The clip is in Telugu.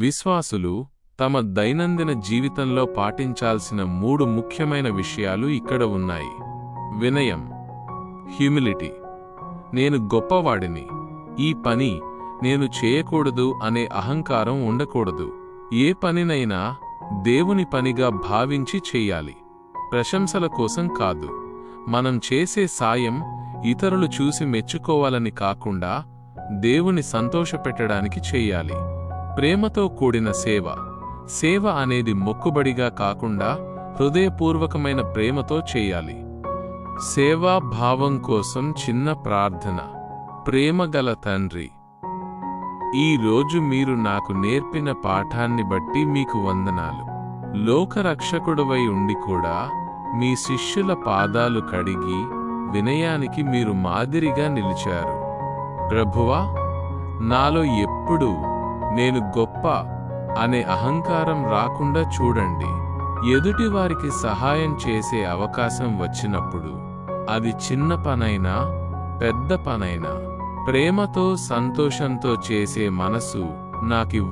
విశ్వాసులు తమ దైనందిన జీవితంలో పాటించాల్సిన 3 ముఖ్యమైన విషయాలు ఇక్కడ ఉన్నాయి. వినయం, హ్యూమిలిటీ. నేను గొప్పవాడిని, ఈ పని నేను చేయకూడదు అనే అహంకారం ఉండకూడదు. ఏ పనినైనా దేవుని పనిగా భావించి చెయ్యాలి. ప్రశంసల కోసం కాదు. మనం చేసే సాయం ఇతరులు చూసి మెచ్చుకోవాలని కాకుండా దేవుని సంతోషపెట్టడానికి చెయ్యాలి. ప్రేమతో కూడిన సేవ. సేవ అనేది మొక్కుబడిగా కాకుండా హృదయపూర్వకమైన ప్రేమతో చెయ్యాలి. సేవా భావం కోసం చిన్న ప్రార్థన. ప్రేమగల తండ్రి, ఈ రోజు మీరు నాకు నేర్పిన పాఠాన్ని బట్టి మీకు వందనాలు. లోకరక్షకుడవై ఉండి కూడా మీ శిష్యుల పాదాలు కడిగి వినయానికి మీరు మాదిరిగా నిలిచారు. ప్రభువా, నాలో ఎప్పుడూ నేను గొప్ప అనే అహంకారం రాకుండా చూడండి. ఎదుటివారికి సహాయం చేసే అవకాశం వచ్చినప్పుడు అది చిన్న పనైనా పెద్ద పనైనా ప్రేమతో సంతోషంతో చేసే మనసు నాకివ్వండి.